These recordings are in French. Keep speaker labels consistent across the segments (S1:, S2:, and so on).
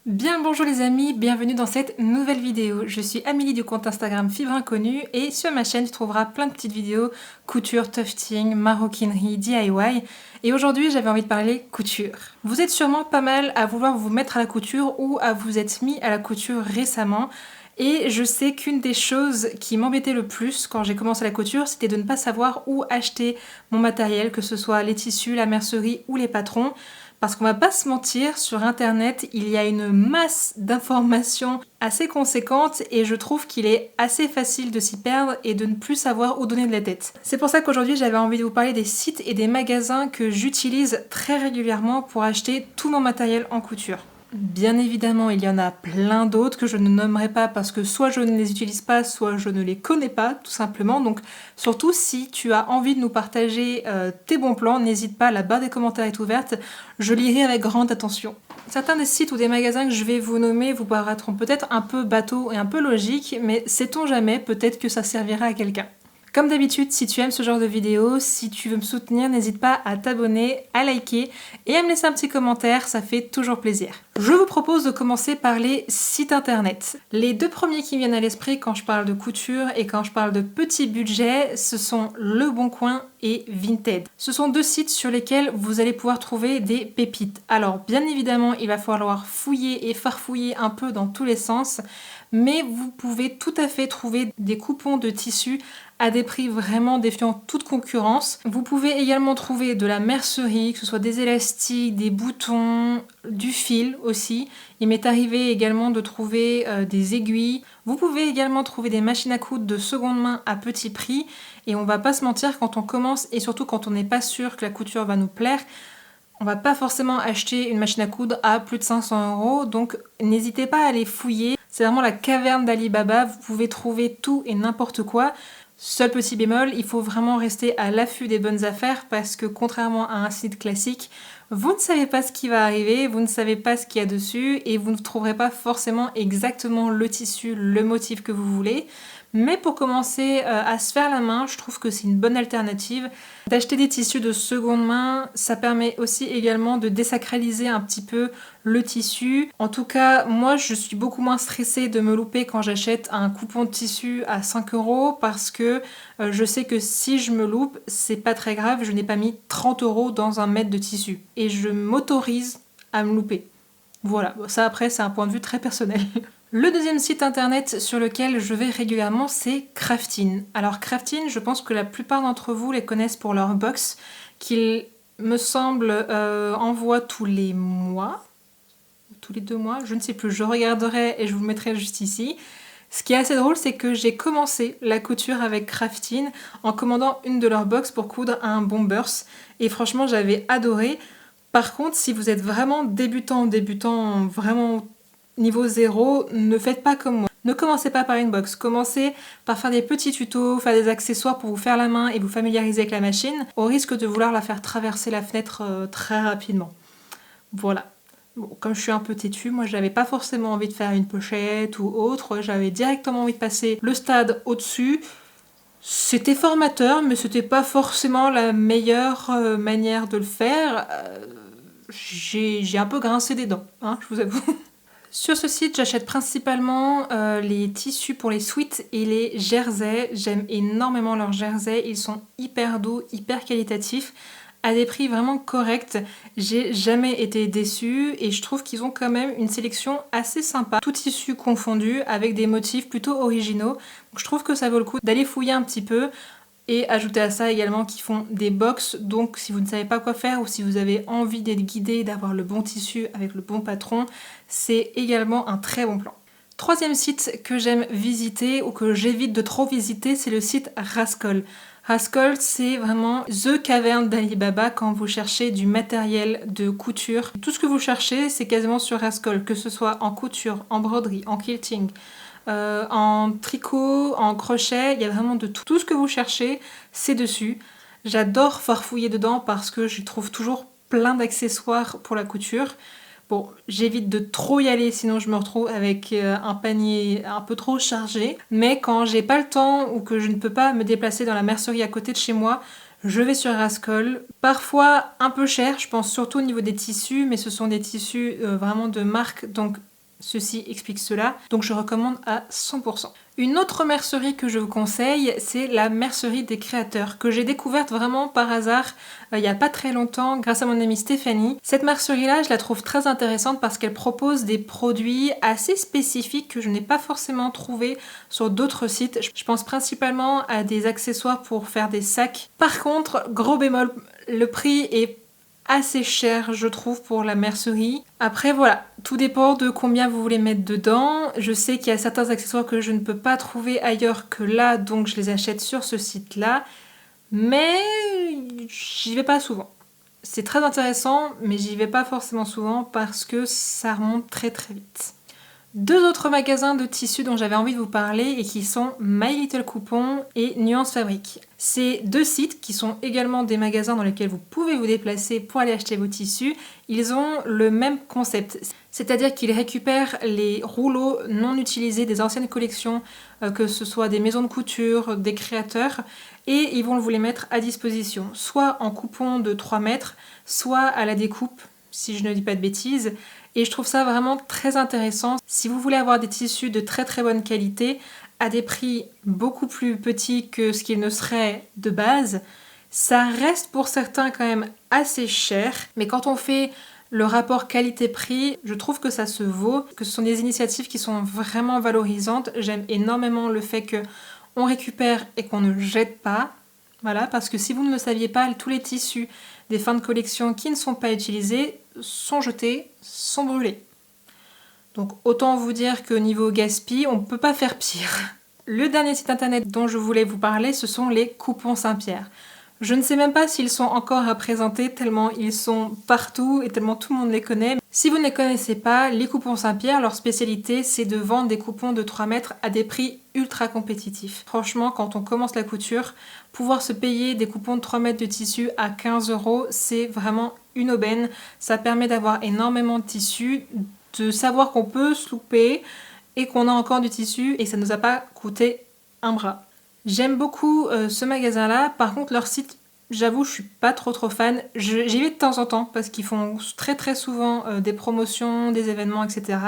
S1: Bien le bonjour les amis, bienvenue dans cette nouvelle vidéo. Je suis Amélie du compte Instagram Fibre Inconnue et sur ma chaîne tu trouveras plein de petites vidéos couture, tufting, maroquinerie, DIY et aujourd'hui j'avais envie de parler couture. Vous êtes sûrement pas mal à vouloir vous mettre à la couture ou à vous être mis à la couture récemment et je sais qu'une des choses qui m'embêtait le plus quand j'ai commencé la couture c'était de ne pas savoir où acheter mon matériel, que ce soit les tissus, la mercerie ou les patrons. Parce qu'on va pas se mentir, sur internet, il y a une masse d'informations assez conséquente et je trouve qu'il est assez facile de s'y perdre et de ne plus savoir où donner de la tête. C'est pour ça qu'aujourd'hui j'avais envie de vous parler des sites et des magasins que j'utilise très régulièrement pour acheter tout mon matériel en couture. Bien évidemment, il y en a plein d'autres que je ne nommerai pas parce que soit je ne les utilise pas, soit je ne les connais pas, tout simplement. Donc surtout, si tu as envie de nous partager tes bons plans, n'hésite pas, la barre des commentaires est ouverte, je lirai avec grande attention. Certains des sites ou des magasins que je vais vous nommer vous paraîtront peut-être un peu bateaux et un peu logiques, mais sait-on jamais, peut-être que ça servira à quelqu'un. Comme d'habitude, si tu aimes ce genre de vidéo, si tu veux me soutenir, n'hésite pas à t'abonner, à liker et à me laisser un petit commentaire, ça fait toujours plaisir. Je vous propose de commencer par les sites internet. Les deux premiers qui me viennent à l'esprit quand je parle de couture et quand je parle de petits budgets, ce sont Le Bon Coin et Vinted. Ce sont deux sites sur lesquels vous allez pouvoir trouver des pépites. Alors bien évidemment, il va falloir fouiller et farfouiller un peu dans tous les sens, mais vous pouvez tout à fait trouver des coupons de tissus à des prix vraiment défiant toute concurrence. Vous pouvez également trouver de la mercerie, que ce soit des élastiques, des boutons, du fil aussi. Il m'est arrivé également de trouver des aiguilles. Vous pouvez également trouver des machines à coudre de seconde main à petit prix. Et on va pas se mentir, quand on commence et surtout quand on n'est pas sûr que la couture va nous plaire, on va pas forcément acheter une machine à coudre à plus de 500 €, donc n'hésitez pas à aller fouiller. C'est vraiment la caverne d'Ali Baba, vous pouvez trouver tout et n'importe quoi. Seul petit bémol, il faut vraiment rester à l'affût des bonnes affaires parce que contrairement à un site classique, vous ne savez pas ce qui va arriver, vous ne savez pas ce qu'il y a dessus et vous ne trouverez pas forcément exactement le tissu, le motif que vous voulez. Mais pour commencer à se faire la main, je trouve que c'est une bonne alternative. D'acheter des tissus de seconde main, ça permet aussi également de désacraliser un petit peu le tissu. En tout cas, moi je suis beaucoup moins stressée de me louper quand j'achète un coupon de tissu à 5 € parce que je sais que si je me loupe, c'est pas très grave, je n'ai pas mis 30 € dans un mètre de tissu. Et je m'autorise à me louper. Voilà, ça après c'est un point de vue très personnel. Le deuxième site internet sur lequel je vais régulièrement, c'est Craftin. Alors Craftin, je pense que la plupart d'entre vous les connaissent pour leur box, qu'ils me semble envoient tous les mois, tous les 2 mois, je ne sais plus, je regarderai et je vous le mettrai juste ici. Ce qui est assez drôle, c'est que j'ai commencé la couture avec Craftin en commandant une de leurs box pour coudre un bombers. Et franchement, j'avais adoré. Par contre, si vous êtes vraiment débutant, vraiment niveau 0, ne faites pas comme moi. Ne commencez pas par une box, commencez par faire des petits tutos, faire des accessoires pour vous faire la main et vous familiariser avec la machine, au risque de vouloir la faire traverser la fenêtre très rapidement. Voilà. Bon, comme je suis un peu têtue, moi j'avais pas forcément envie de faire une pochette ou autre, j'avais directement envie de passer le stade au-dessus. C'était formateur, mais c'était pas forcément la meilleure manière de le faire. J'ai un peu grincé des dents, hein, je vous avoue. Sur ce site, j'achète principalement les tissus pour les sweats et les jerseys. J'aime énormément leurs jerseys, ils sont hyper doux, hyper qualitatifs, à des prix vraiment corrects. J'ai jamais été déçue et je trouve qu'ils ont quand même une sélection assez sympa, tout tissu confondu, avec des motifs plutôt originaux. Donc je trouve que ça vaut le coup d'aller fouiller un petit peu. Et ajouter à ça également qu'ils font des box, donc si vous ne savez pas quoi faire ou si vous avez envie d'être guidé, d'avoir le bon tissu avec le bon patron, c'est également un très bon plan. Troisième site que j'aime visiter ou que j'évite de trop visiter, c'est le site Rascol. Rascol, c'est vraiment the caverne d'Ali Baba quand vous cherchez du matériel de couture. Tout ce que vous cherchez, c'est quasiment sur Rascol, que ce soit en couture, en broderie, en quilting, en tricot, en crochet, il y a vraiment de tout. Tout ce que vous cherchez, c'est dessus. J'adore farfouiller dedans parce que je trouve toujours plein d'accessoires pour la couture. Bon, j'évite de trop y aller, sinon je me retrouve avec un panier un peu trop chargé. Mais quand j'ai pas le temps ou que je ne peux pas me déplacer dans la mercerie à côté de chez moi, je vais sur Rascol. Parfois un peu cher, je pense surtout au niveau des tissus, mais ce sont des tissus vraiment de marque, donc ceci explique cela, donc je recommande à 100%. Une autre mercerie que je vous conseille, c'est la mercerie des créateurs, que j'ai découverte vraiment par hasard il n'y a pas très longtemps grâce à mon amie Stéphanie. Cette mercerie-là, je la trouve très intéressante parce qu'elle propose des produits assez spécifiques que je n'ai pas forcément trouvé sur d'autres sites. Je pense principalement à des accessoires pour faire des sacs. Par contre, gros bémol, le prix est assez cher je trouve pour la mercerie. Après voilà, tout dépend de combien vous voulez mettre dedans. Je sais qu'il y a certains accessoires que je ne peux pas trouver ailleurs que là, donc je les achète sur ce site là, mais j'y vais pas souvent. C'est très intéressant, mais j'y vais pas forcément souvent parce que ça remonte très très vite. Deux autres magasins de tissus dont j'avais envie de vous parler et qui sont My Little Coupon et Nuance Fabrique. Ces deux sites qui sont également des magasins dans lesquels vous pouvez vous déplacer pour aller acheter vos tissus, ils ont le même concept. C'est-à-dire qu'ils récupèrent les rouleaux non utilisés des anciennes collections, que ce soit des maisons de couture, des créateurs, et ils vont vous les mettre à disposition, soit en coupon de 3 mètres, soit à la découpe, si je ne dis pas de bêtises. Et je trouve ça vraiment très intéressant. Si vous voulez avoir des tissus de très très bonne qualité, à des prix beaucoup plus petits que ce qu'ils ne seraient de base, ça reste pour certains quand même assez cher. Mais quand on fait le rapport qualité-prix, je trouve que ça se vaut, que ce sont des initiatives qui sont vraiment valorisantes. J'aime énormément le fait qu'on récupère et qu'on ne jette pas. Voilà, parce que si vous ne le saviez pas, tous les tissus des fins de collection qui ne sont pas utilisés sont jetés, sont brûlés. Donc autant vous dire qu'au niveau gaspille, on ne peut pas faire pire. Le dernier site internet dont je voulais vous parler, ce sont les coupons Saint-Pierre. Je ne sais même pas s'ils sont encore à présenter tellement ils sont partout et tellement tout le monde les connaît. Si vous ne les connaissez pas, les coupons Saint-Pierre, leur spécialité c'est de vendre des coupons de 3 mètres à des prix ultra compétitifs. Franchement, quand on commence la couture, pouvoir se payer des coupons de 3 mètres de tissu à 15 €, c'est vraiment une aubaine. Ça permet d'avoir énormément de tissu, de savoir qu'on peut se louper et qu'on a encore du tissu et ça ne nous a pas coûté un bras. J'aime beaucoup ce magasin-là. Par contre, leur site, j'avoue, je suis pas trop fan. J'y vais de temps en temps parce qu'ils font très très souvent des promotions, des événements, etc.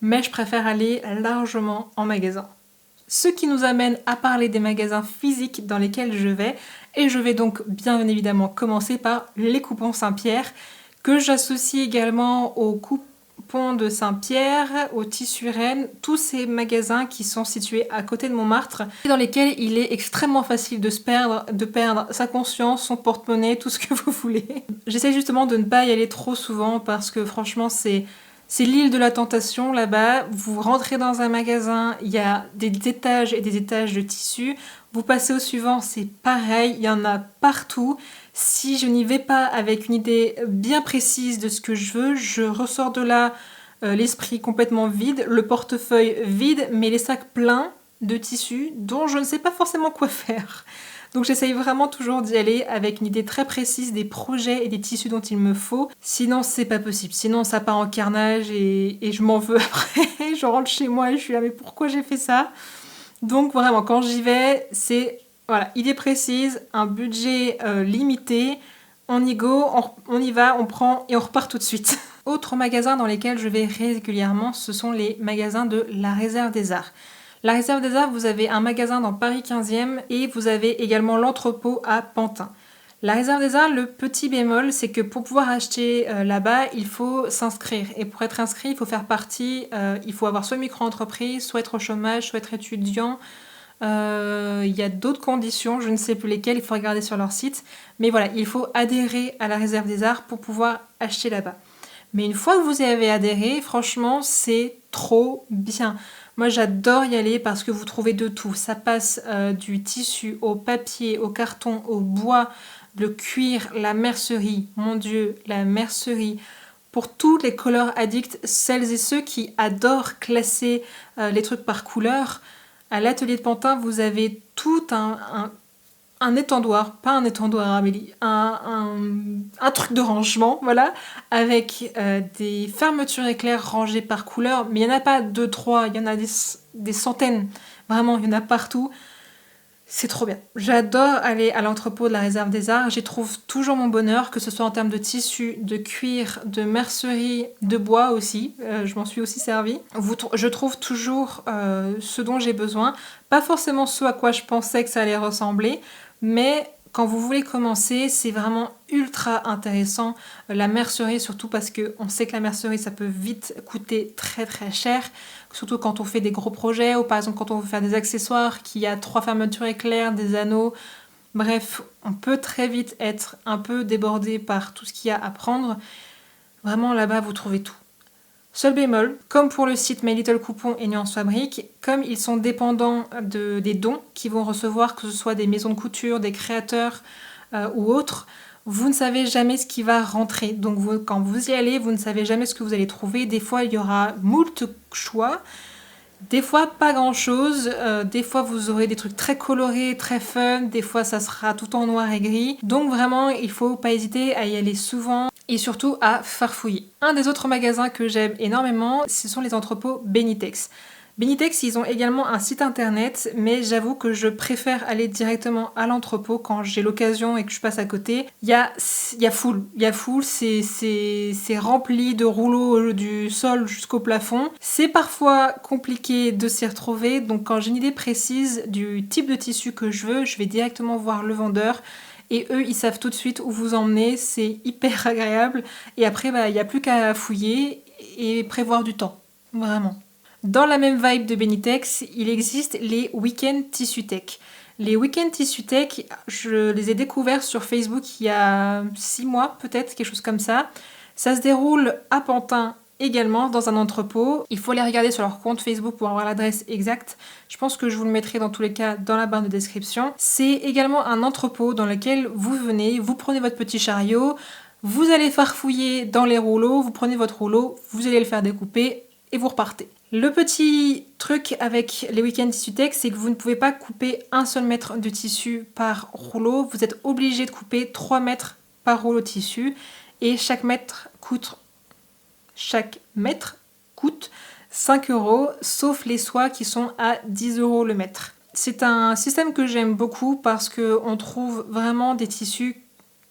S1: Mais je préfère aller largement en magasin. Ce qui nous amène à parler des magasins physiques dans lesquels je vais. Et je vais donc bien évidemment commencer par les coupons Saint-Pierre, que j'associe également aux coupons de Saint-Pierre, au Tissu Rennes, tous ces magasins qui sont situés à côté de Montmartre, dans lesquels il est extrêmement facile de perdre sa conscience, son porte-monnaie, tout ce que vous voulez. J'essaie justement de ne pas y aller trop souvent parce que franchement c'est l'île de la tentation là-bas. Vous rentrez dans un magasin, il y a des étages et des étages de tissus. Vous passez au suivant, c'est pareil, il y en a partout. Si je n'y vais pas avec une idée bien précise de ce que je veux, je ressors de là l'esprit complètement vide, le portefeuille vide, mais les sacs pleins de tissus dont je ne sais pas forcément quoi faire. Donc j'essaye vraiment toujours d'y aller avec une idée très précise des projets et des tissus dont il me faut. Sinon c'est pas possible, sinon ça part en carnage et je m'en veux après. Je rentre chez moi et je suis là mais pourquoi j'ai fait ça? Donc vraiment quand j'y vais c'est voilà, idée précise, un budget limité, on y go, on y va, on prend et on repart tout de suite. Autre magasin dans lesquels je vais régulièrement, ce sont les magasins de la Réserve des Arts. La Réserve des Arts, vous avez un magasin dans Paris 15e et vous avez également l'entrepôt à Pantin. La Réserve des Arts, le petit bémol, c'est que pour pouvoir acheter là-bas, il faut s'inscrire. Et pour être inscrit, il faut faire partie, il faut avoir soit micro-entreprise, soit être au chômage, soit être étudiant. Il y a d'autres conditions, je ne sais plus lesquelles, il faut regarder sur leur site. Mais voilà, il faut adhérer à la Réserve des Arts pour pouvoir acheter là-bas. Mais une fois que vous y avez adhéré, franchement, c'est trop bien. Moi, j'adore y aller parce que vous trouvez de tout. Ça passe du tissu au papier, au carton, au bois, le cuir, la mercerie. Mon Dieu, la mercerie. Pour tous les color addicts, celles et ceux qui adorent classer les trucs par couleur, à l'atelier de Pantin, vous avez tout un étendoir, pas un étendoir Amélie, un truc de rangement, voilà, avec des fermetures éclairs rangées par couleur, mais il n'y en a pas 2, 3, il y en a des centaines, vraiment, il y en a partout. C'est trop bien. J'adore aller à l'entrepôt de la Réserve des Arts. J'y trouve toujours mon bonheur, que ce soit en termes de tissu, de cuir, de mercerie, de bois aussi. Je m'en suis aussi servie. Je trouve toujours ce dont j'ai besoin. Pas forcément ce à quoi je pensais que ça allait ressembler, mais quand vous voulez commencer, c'est vraiment ultra intéressant. La mercerie, surtout parce qu'on sait que la mercerie, ça peut vite coûter très très cher. Surtout quand on fait des gros projets ou par exemple quand on veut faire des accessoires, qu'il y a 3 fermetures éclairs, des anneaux. Bref, on peut très vite être un peu débordé par tout ce qu'il y a à prendre. Vraiment, là-bas, vous trouvez tout. Seul bémol, comme pour le site My Little Coupon et Nuance Fabrique, comme ils sont dépendants des dons qu'ils vont recevoir, que ce soit des maisons de couture, des créateurs ou autres, vous ne savez jamais ce qui va rentrer. Donc quand vous y allez, vous ne savez jamais ce que vous allez trouver. Des fois, il y aura moult choix. Des fois, pas grand-chose. Des fois, vous aurez des trucs très colorés, très fun. Des fois, ça sera tout en noir et gris. Donc vraiment, il faut pas hésiter à y aller souvent et surtout à farfouiller. Un des autres magasins que j'aime énormément, ce sont les entrepôts Benitex. Benitex, ils ont également un site internet, mais j'avoue que je préfère aller directement à l'entrepôt quand j'ai l'occasion et que je passe à côté. Il y a full, c'est rempli de rouleaux du sol jusqu'au plafond. C'est parfois compliqué de s'y retrouver, donc quand j'ai une idée précise du type de tissu que je veux, je vais directement voir le vendeur. Et eux, ils savent tout de suite où vous emmener, c'est hyper agréable. Et après, il n'y a plus qu'à fouiller et prévoir du temps, vraiment. Dans la même vibe de Benitex, il existe les Week-end Tissu Tech. Les Week-end Tissu Tech, je les ai découverts sur Facebook il y a 6 mois, peut-être, quelque chose comme ça. Ça se déroule à Pantin également, dans un entrepôt. Il faut aller regarder sur leur compte Facebook pour avoir l'adresse exacte. Je pense que je vous le mettrai dans tous les cas dans la barre de description. C'est également un entrepôt dans lequel vous venez, vous prenez votre petit chariot, vous allez farfouiller dans les rouleaux, vous prenez votre rouleau, vous allez le faire découper et vous repartez. Le petit truc avec les Week-end Tissu Tech, c'est que vous ne pouvez pas couper un seul mètre de tissu par rouleau. Vous êtes obligé de couper 3 mètres par rouleau de tissu et chaque mètre coûte 5 €, sauf les soies qui sont à 10 € le mètre. C'est un système que j'aime beaucoup parce qu'on trouve vraiment des tissus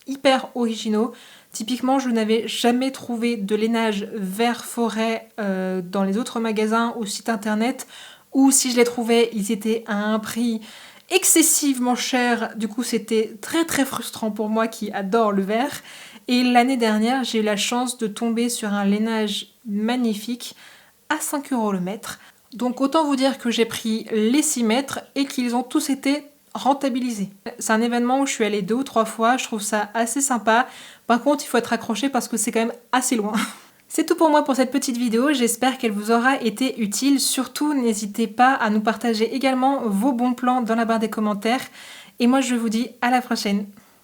S1: hyper originaux. Typiquement, je n'avais jamais trouvé de lainage vert forêt dans les autres magasins ou sites internet, ou si je les trouvais, ils étaient à un prix excessivement cher. Du coup, c'était très très frustrant pour moi qui adore le vert. Et l'année dernière, j'ai eu la chance de tomber sur un lainage magnifique à 5 € le mètre. Donc autant vous dire que j'ai pris les 6 mètres et qu'ils ont tous été rentabilisés. C'est un événement où je suis allée 2 ou 3 fois, je trouve ça assez sympa. Par contre, il faut être accroché parce que c'est quand même assez loin. C'est tout pour moi pour cette petite vidéo, j'espère qu'elle vous aura été utile. Surtout, n'hésitez pas à nous partager également vos bons plans dans la barre des commentaires. Et moi, je vous dis à la prochaine.